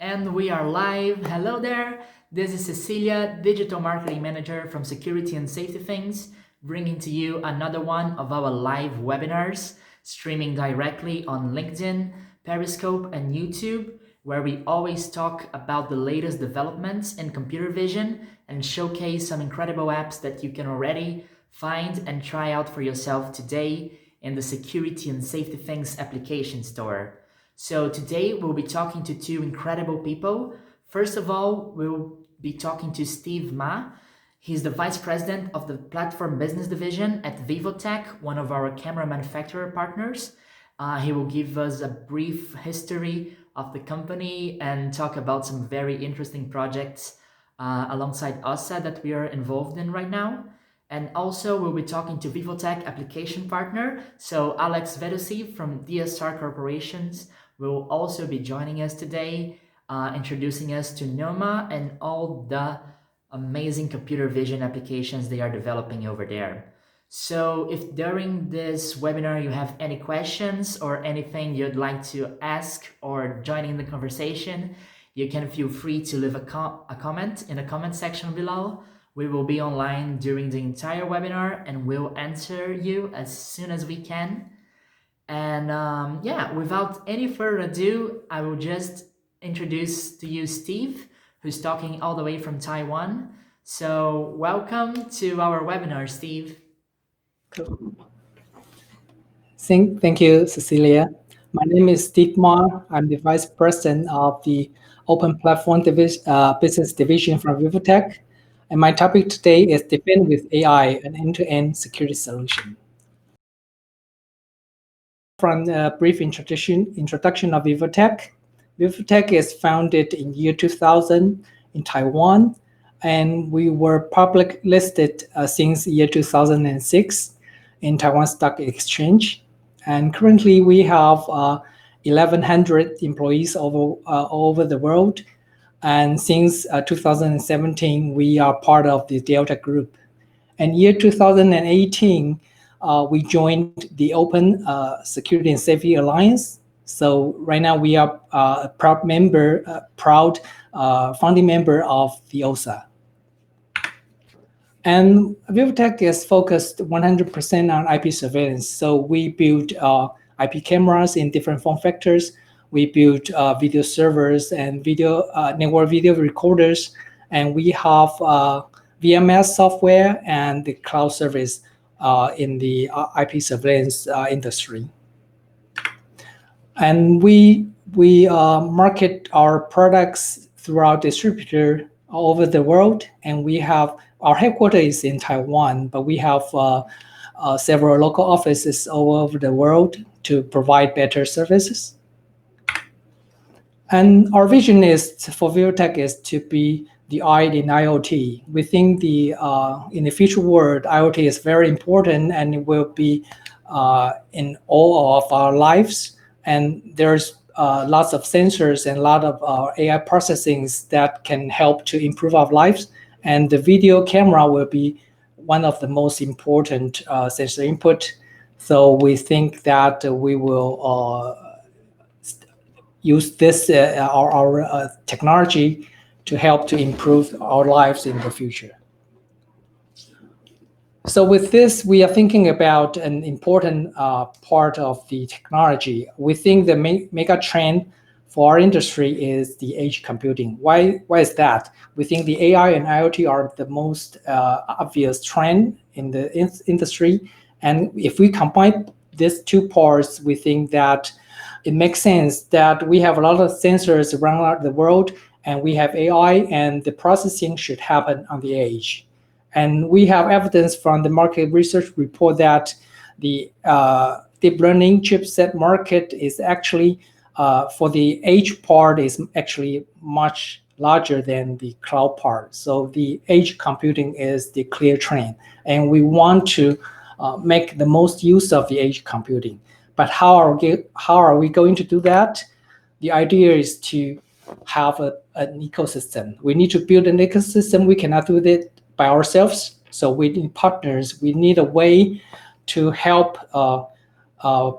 And we are live. Hello there. This is Cecilia, Digital Marketing Manager from Security and Safety Things, bringing to you another one of our live webinars, streaming directly on LinkedIn, Periscope, and YouTube, where we always talk about the latest developments in computer vision and showcase some incredible apps that you can already find and try out for yourself today in the Security and Safety Things application store. So today we'll be talking to two incredible people. First of all, we'll be talking to Steve Ma. He's the Vice President of the Platform Business Division at VIVOTEK, one of our camera manufacturer partners. He will give us a brief history of the company and talk about some very interesting projects alongside OSA that we are involved in right now. And also we'll be talking to VIVOTEK application partner. So Alex Vedosi from DSR Corporations will also be joining us today, introducing us to Noma and all the amazing computer vision applications they are developing over there. So if during this webinar you have any questions or anything you'd like to ask or join in the conversation, you can feel free to leave a comment in the comment section below. We will be online during the entire webinar and we'll answer you as soon as we can. And without any further ado, I will just introduce to you Steve, who's talking all the way from Taiwan. So welcome to our webinar, Steve. Cool. Thank you, Cecilia. My name is Steve Ma. I'm the Vice President of the Open Platform Business Division from VIVOTEK. And my topic today is Defend with AI, an end-to-end security solution. From a brief introduction of VIVOTEK. VIVOTEK is founded in year 2000 in Taiwan, and we were public listed since year 2006 in Taiwan Stock Exchange. And currently we have 1,100 employees all over the world. And since 2017, we are part of the Delta Group. And year 2018, we joined the Open Security and Safety Alliance. So right now we are a proud founding member of the OSA. And VIVOTEK is focused 100% on IP surveillance. So we build IP cameras in different form factors. We build video servers and network video recorders, and we have VMS software and the cloud service in the IP surveillance industry. And we market our products throughout distributor all over the world, and we have our headquarters in Taiwan, but we have several local offices all over the world to provide better services. And our vision is for VIVOTEK is to be the eye in IoT. We think in the future world, IoT is very important and it will be in all of our lives. And there's lots of sensors and a lot of AI processing that can help to improve our lives. And the video camera will be one of the most important sensor input. So we think that we will use this our technology to help to improve our lives in the future. So with this, we are thinking about an important part of the technology. We think the mega trend for our industry is the edge computing. Why is that? We think the AI and IoT are the most obvious trend in the industry. And if we combine these two parts, we think that it makes sense that we have a lot of sensors around the world and we have AI and the processing should happen on the edge. And we have evidence from the market research report that the deep learning chipset market is actually, for the edge part, is actually much larger than the cloud part. So the edge computing is the clear trend. And we want to make the most use of the edge computing. But how are we going to do that? The idea is to have an ecosystem. We need to build an ecosystem. We cannot do it by ourselves. So we need partners. We need a way to help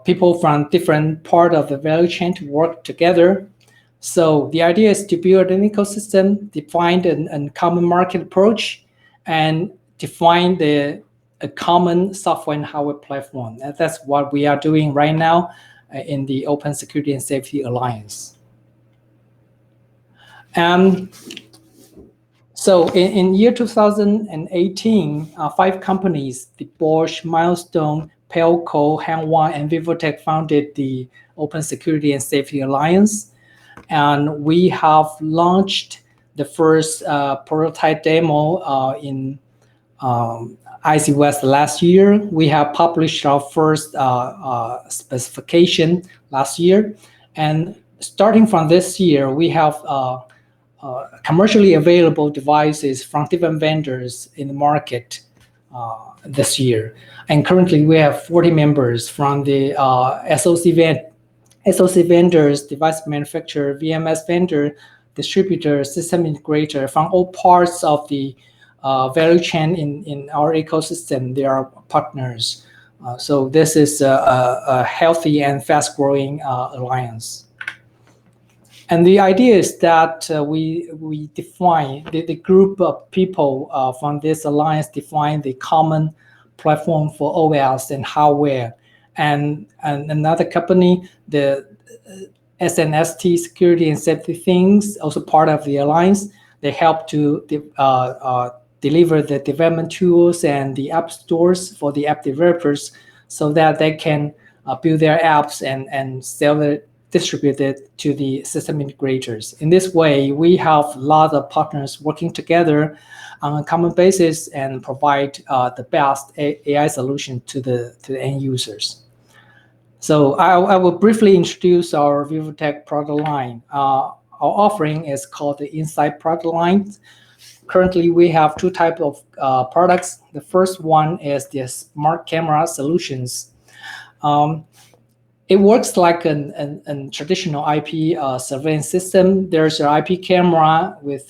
people from different part of the value chain to work together. So the idea is to build an ecosystem, define a common market approach, and define a common software and hardware platform. That's what we are doing right now in the Open Security and Safety Alliance. So in year 2018, 5 companies, the Bosch, Milestone, Pelco, Hanwha, and VIVOTEK founded the Open Security and Safety Alliance. And we have launched the first prototype demo in IC West last year. We have published our first specification last year. And starting from this year, we have commercially available devices from different vendors in the market this year. And currently we have 40 members from the SoC vendors, device manufacturer, VMS vendor, distributor, system integrator, from all parts of the value chain in our ecosystem. They are partners. So this is a healthy and fast-growing alliance. And the idea is that we define the group of people from this alliance define the common platform for OS and hardware. And another company, the SNST Security and Safety Things, also part of the alliance, they help to deliver the development tools and the app stores for the app developers so that they can build their apps and sell it, distribute it to the system integrators. In this way, we have a lot of partners working together on a common basis and provide the best AI solution to the end users. So I will briefly introduce our VIVOTEK product line. Our offering is called the Insight product line. Currently, we have 2 types of products. The first one is the smart camera solutions. It works like a traditional IP surveillance system. There's an IP camera with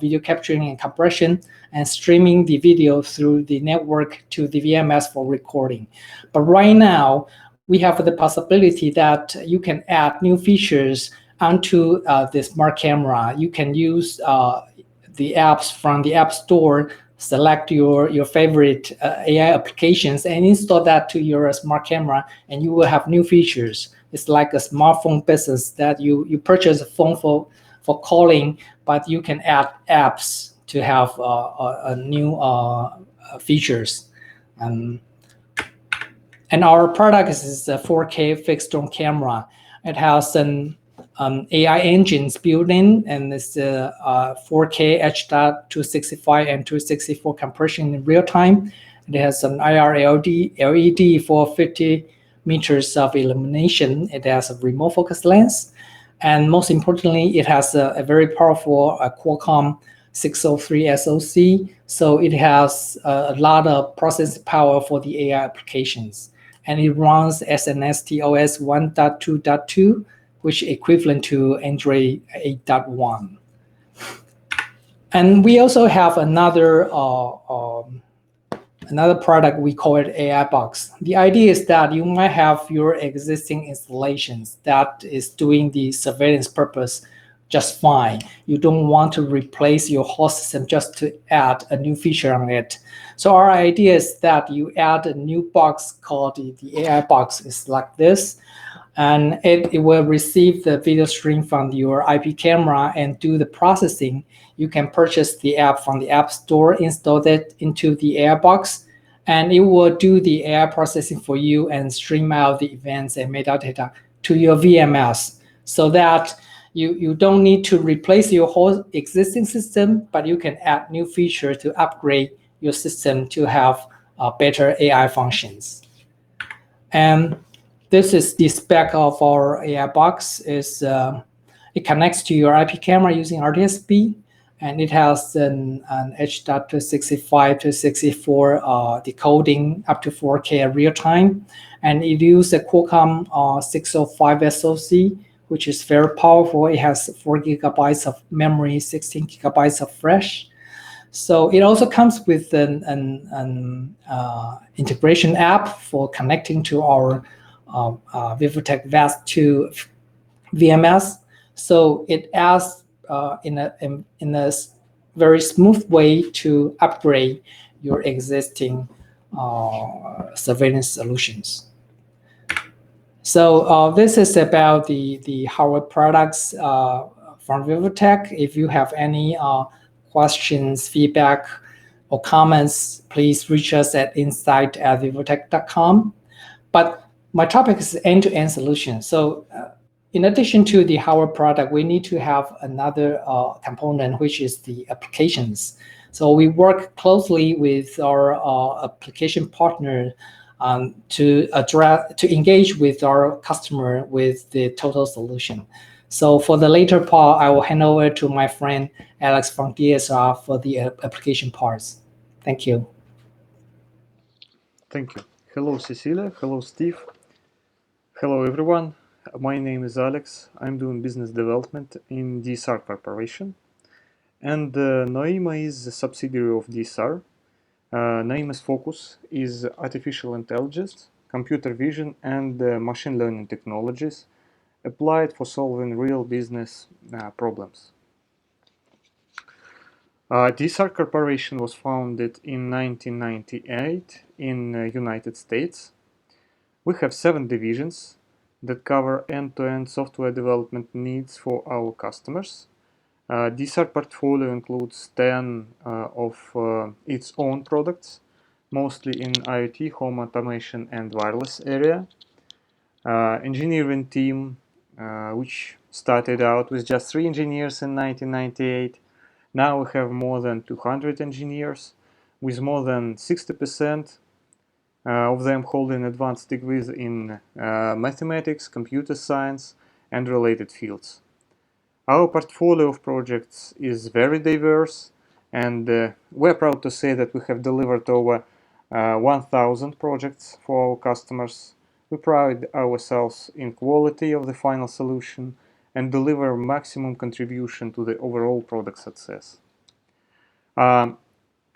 video capturing and compression and streaming the video through the network to the VMS for recording. But right now, we have the possibility that you can add new features onto the smart camera. You can use the apps from the App Store, select your favorite AI applications and install that to your smart camera, and you will have new features. It's like a smartphone business that you purchase a phone for calling, but you can add apps to have a new features. And our product is a 4K fixed tone camera. It has an AI engines built in, and it's 4K H.265 and 264 compression in real time. It has an IR LED for 50 meters of illumination. It has a remote focus lens, and most importantly, it has a very powerful Qualcomm 603 SoC. So it has a lot of processing power for the AI applications, and it runs SNST OS 1.2.2. which is equivalent to Android 8.1. And we also have another product, we call it AI Box. The idea is that you might have your existing installations that is doing the surveillance purpose just fine. You don't want to replace your whole system just to add a new feature on it. So our idea is that you add a new box called the AI Box. It's like this. And it will receive the video stream from your IP camera and do the processing. You can purchase the app from the App Store, install it into the AI Box, and it will do the AI processing for you and stream out the events and metadata to your VMS, so that you don't need to replace your whole existing system, but you can add new features to upgrade your system to have better AI functions. And this is the spec of our AI Box. It connects to your IP camera using RTSP, and it has an H.265 to 64 decoding up to 4K real time, and it uses a Qualcomm 605 SoC, which is very powerful. It has 4 gigabytes of memory, 16 gigabytes of flash. So it also comes with an integration app for connecting to our VIVOTEK VAST2 VMS. So it asks in a very smooth way to upgrade your existing surveillance solutions. So this is about the hardware products from VIVOTEK. If you have any questions, feedback, or comments, please reach us at insight@vivotek.com. But my topic is end-to-end solution. So in addition to the hardware product, we need to have another component, which is the applications. So we work closely with our application partner to engage with our customer with the total solution. So for the later part, I will hand over to my friend Alex from DSR for the application parts. Thank you. Thank you. Hello, Cecilia. Hello, Steve. Hello, everyone. My name is Alex. I'm doing business development in DSR Corporation. And Noema is a subsidiary of DSR. Noema's focus is artificial intelligence, computer vision, and machine learning technologies applied for solving real business problems. DSR Corporation was founded in 1998 in United States. We have 7 divisions that cover end-to-end software development needs for our customers. DSR portfolio includes 10 of its own products, mostly in IoT, home automation, and wireless area. Engineering team, which started out with just 3 engineers in 1998. Now we have more than 200 engineers, with more than 60% of them holding advanced degrees in mathematics, computer science, and related fields. Our portfolio of projects is very diverse, and we're proud to say that we have delivered over 1,000 projects for our customers. We pride ourselves in quality of the final solution and deliver maximum contribution to the overall product success. So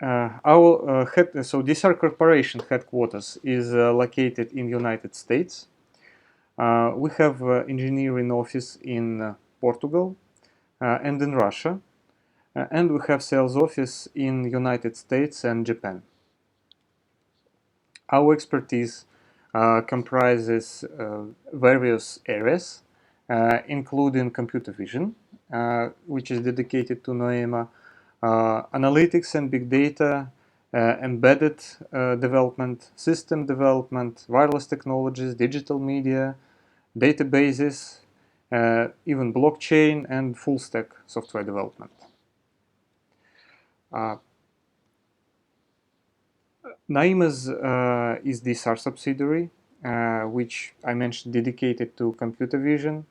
DSR Corporation headquarters is located in United States. We have engineering office in Portugal and in Russia, and we have sales office in United States and Japan. Our expertise comprises various areas, including computer vision, which is dedicated to Noema, analytics and big data, embedded development, system development, wireless technologies, digital media, databases, even blockchain and full stack software development. Noema's is DSR subsidiary, which I mentioned dedicated to computer vision.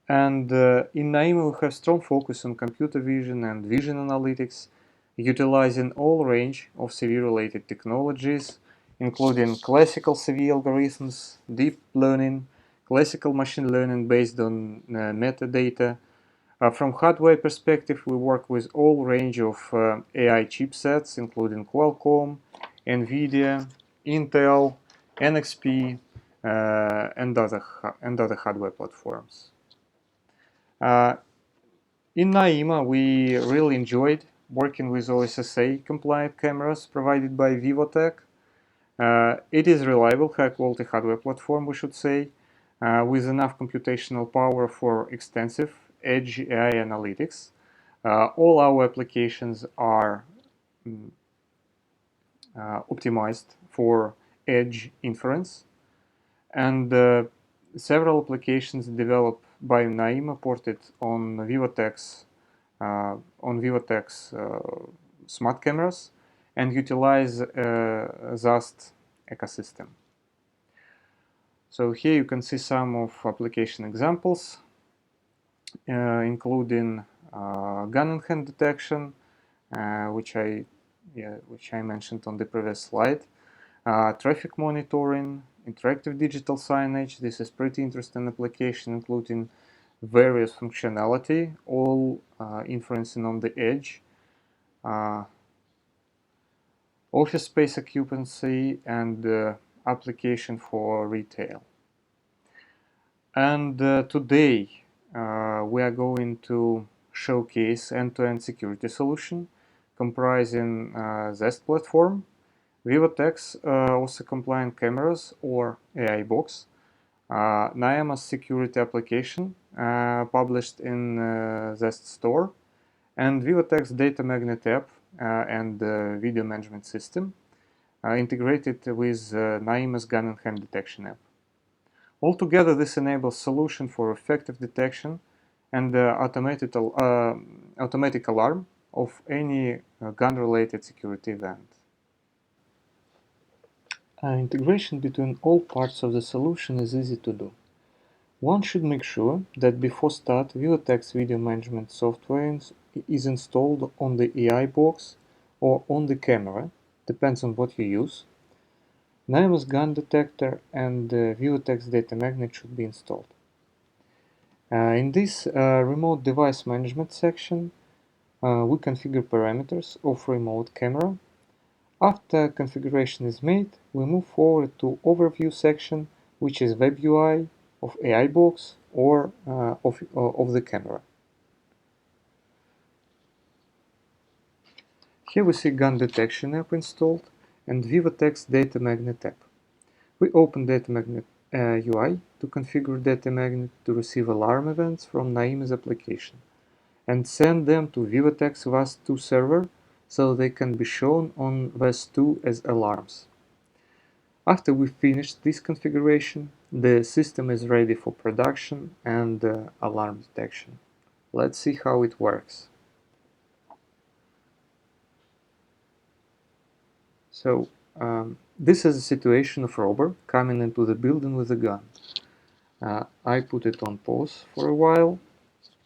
And in Noema, we have strong focus on computer vision and vision analytics, utilizing all range of CV-related technologies, including classical CV algorithms, deep learning, classical machine learning based on metadata. From hardware perspective, we work with all range of AI chipsets, including Qualcomm, NVIDIA, Intel, NXP, and other hardware platforms. In Noema, we really enjoyed working with OSSA compliant cameras provided by VIVOTEK. It is reliable, high quality hardware platform, we should say, with enough computational power for extensive edge AI analytics. All our applications are optimized for edge inference, and several applications developed by Noema ported on VIVOTEK's smart cameras and utilize ZAST ecosystem. So here you can see some of application examples, including gun-in-hand detection, which I mentioned on the previous slide, traffic monitoring, interactive digital signage. This is pretty interesting application, including various functionality, all inferencing on the edge, office space occupancy, and application for retail. And today, we are going to showcase end-to-end security solution comprising ZEST platform, VIVOTEK's also compliant cameras or AI box, NIAMA's security application published in ZEST store, and VIVOTEK's data magnet app and video management system integrated with NIAMA's gun and hand detection app. Altogether, this enables solution for effective detection and automatic alarm of any gun-related security event. Integration between all parts of the solution is easy to do. One should make sure that before start, VIVOTEK's video management software is installed on the AI box or on the camera, depends on what you use. NIAMA's gun detector and VIVOTEK's data magnet should be installed. In this remote device management section, we configure parameters of remote camera. After configuration is made, we move forward to Overview section, which is Web UI of AI box or of the camera. Here we see gun detection app installed and VIVOTEK's data magnet app. We open data magnet UI to configure data magnet to receive alarm events from NIAMA's application and send them to VIVOTEK's VAS2 server so they can be shown on VAS2 as alarms. After we finish this configuration, the system is ready for production and alarm detection. Let's see how it works. So, this is a situation of robber coming into the building with a gun. I put it on pause for a while.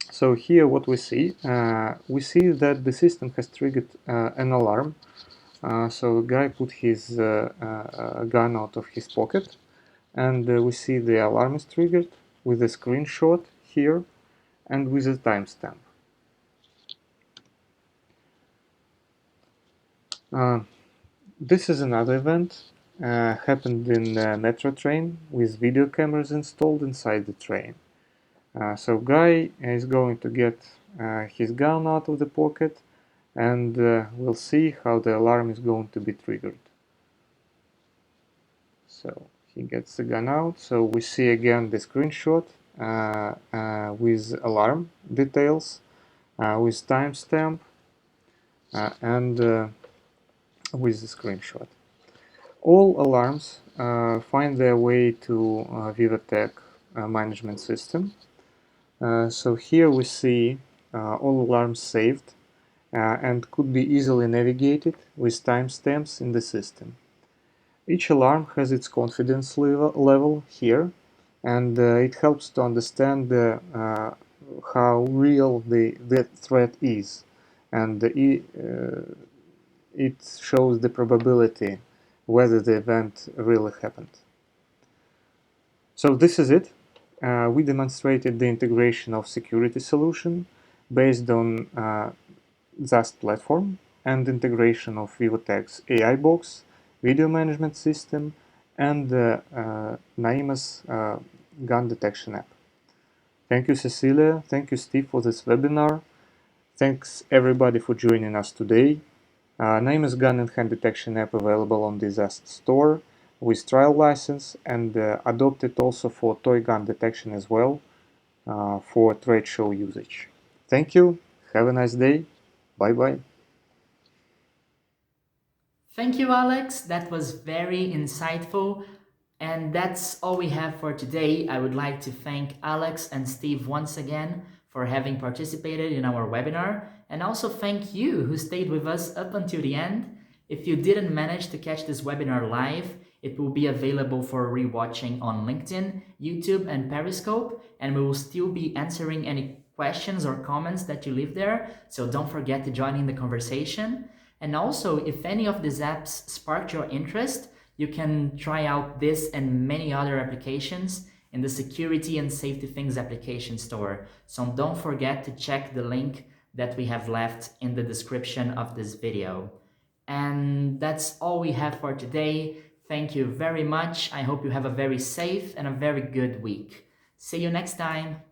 So here what we see that the system has triggered an alarm. So the guy put his gun out of his pocket, and we see the alarm is triggered with a screenshot here and with a timestamp. This is another event happened in a metro train with video cameras installed inside the train. So guy is going to get his gun out of the pocket, and we'll see how the alarm is going to be triggered. So he gets the gun out, so we see again the screenshot with alarm details, with timestamp, and with the screenshot. All alarms find their way to VIVOTEK management system. So here we see all alarms saved and could be easily navigated with timestamps in the system. Each alarm has its confidence level here, and it helps to understand how real the threat is, and it shows the probability whether the event really happened. So this is it. We demonstrated the integration of security solution based on ZAST platform and integration of VIVOTEK's AI box, video management system, and NIAMA's gun detection app. Thank you, Cecilia. Thank you, Steve, for this webinar. Thanks everybody for joining us today. NIAMA's gun and hand detection app available on the ZAST store with trial license and adopted also for toy gun detection as well for trade show usage. Thank you. Have a nice day. Bye-bye. Thank you, Alex. That was very insightful. And that's all we have for today. I would like to thank Alex and Steve once again for having participated in our webinar, and also thank you who stayed with us up until the end. If you didn't manage to catch this webinar live, it will be available for rewatching on LinkedIn, YouTube, and Periscope, and we will still be answering any questions or comments that you leave there, so don't forget to join in the conversation. And also, if any of these apps sparked your interest, you can try out this and many other applications in the Security and Safety Things application store. So don't forget to check the link that we have left in the description of this video. And that's all we have for today. Thank you very much. I hope you have a very safe and a very good week. See you next time.